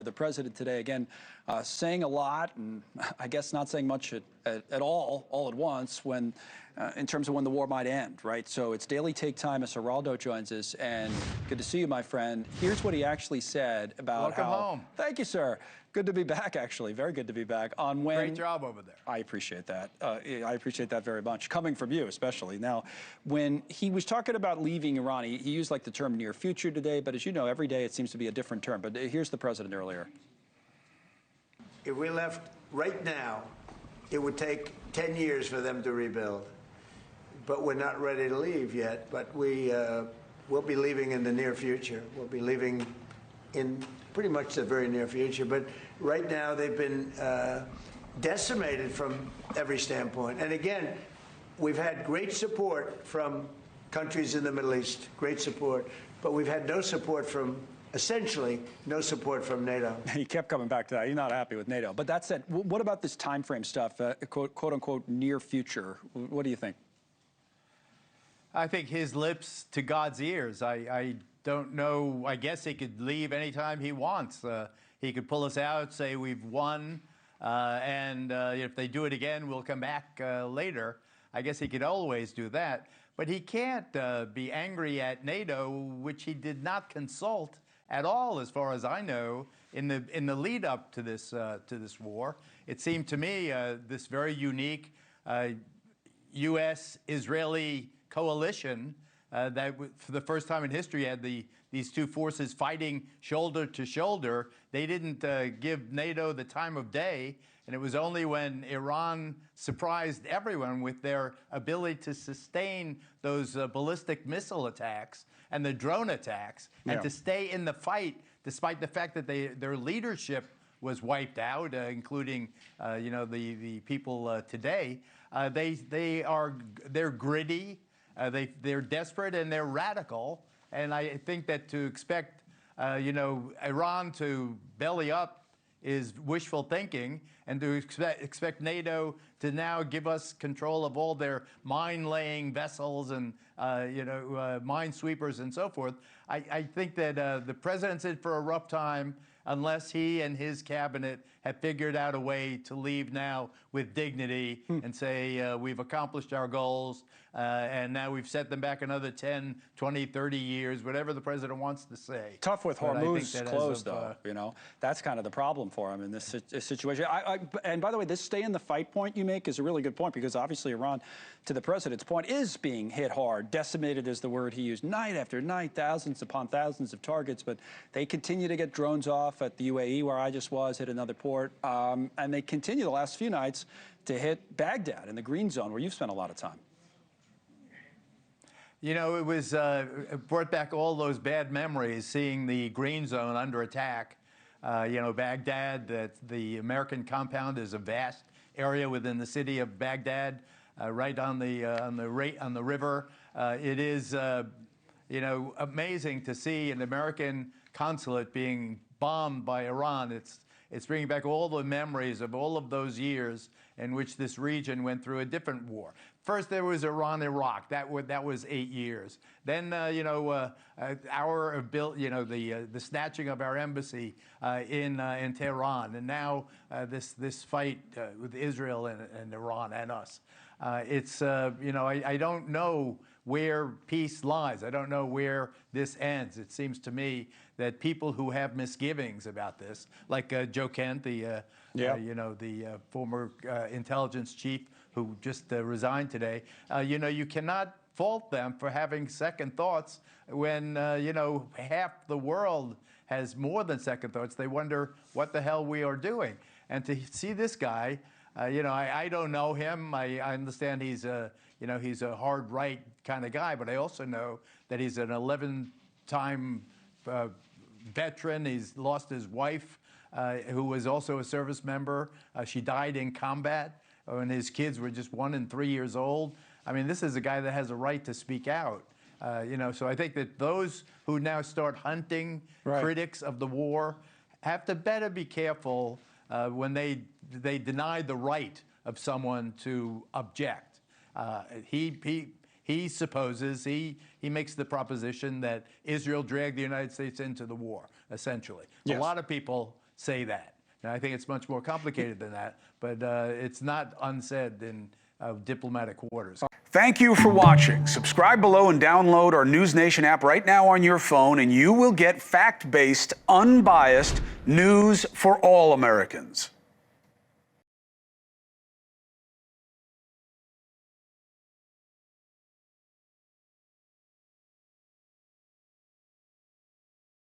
The president today, again, saying a lot and I guess not saying much at all at once when, in terms of when the war might end, right? So it's Daily Take Time as Geraldo joins us, and good to see you, my friend. Here's what he actually said about Welcome home. Thank you, sir. Good to be back, actually. Very good to be back. On when... Great job over there. I appreciate that. I appreciate that very much, coming from you especially. Now, when he was talking about leaving Iran, he used like the term near future today, but as you know, every day it seems to be a different term. But here's the president earlier. If we left right now, it would take 10 years for them to rebuild. But we're not ready to leave yet, but we'll be leaving in the near future. We'll be leaving in pretty much the very near future. But right now, they've been decimated from every standpoint. And again, we've had great support from countries in the Middle East, great support, but we've had no support from, essentially, no support from NATO. He kept coming back to that. He's not happy with NATO. But that said, what about this time frame stuff, quote unquote, near future? What do you think? I think his lips to God's ears. I don't know. I guess he could leave anytime he wants. He could pull us out, say we've won, and if they do it again, we'll come back later. I guess he could always do that. But he can't be angry at NATO, which he did not consult at all, as far as I know, in the lead up to this war. It seemed to me this very unique U.S.-Israeli coalition that, for the first time in history, had these two forces fighting shoulder to shoulder. They didn't give NATO the time of day, and it was only when Iran surprised everyone with their ability to sustain those ballistic missile attacks and the drone attacks, and to stay in the fight despite the fact that their leadership was wiped out, including the people today. They're gritty. They're desperate and they're radical, and I think that to expect, Iran to belly up is wishful thinking, and to expect NATO to now give us control of all their mine-laying vessels and minesweepers and so forth. I think that the president's in for a rough time unless he and his cabinet have figured out a way to leave now with dignity and say, we've accomplished our goals, and now we've set them back another 10, 20, 30 years, whatever the president wants to say. Tough with Hormuz closed, though, That's kind of the problem for him in this situation. And by the way, this stay in the fight point you make is a really good point, because obviously Iran, to the president's point, is being hit hard. Decimated is the word he used, night after night, thousands upon thousands of targets, but they continue to get drones off at the UAE, where I just was, hit another port, and they continue the last few nights to hit Baghdad in the green zone, where you've spent a lot of time. You know, it was it brought back all those bad memories, seeing the green zone under attack. Baghdad, that the American compound is a vast area within the city of Baghdad, right on the river. It is amazing to see an American consulate being bombed by Iran. It's bringing back all the memories of all of those years in which this region went through a different war. First, there was Iran-Iraq. That was 8 years. Then, the snatching of our embassy in Tehran, and now this fight with Israel and Iran and us. I don't know where peace lies. I don't know where this ends. It seems to me that people who have misgivings about this, like Joe Kent, the former intelligence chief who just resigned today, you cannot fault them for having second thoughts when half the world has more than second thoughts. They wonder what the hell we are doing. And to see this guy, I don't know him. I understand he's a hard right kind of guy, but I also know that he's an 11-time veteran. He's lost his wife, who was also a service member. She died in combat when his kids were just 1 and 3 years old. I mean, this is a guy that has a right to speak out. So I think that those who now start hunting critics of the war have to better be careful when they deny the right of someone to object. He supposes, he makes the proposition that Israel dragged the United States into the war, essentially. Yes. A lot of people say that. Now, I think it's much more complicated than that, but it's not unsaid in diplomatic quarters. Thank you for watching. Subscribe below and download our NewsNation app right now on your phone, and you will get fact-based, unbiased news for all Americans.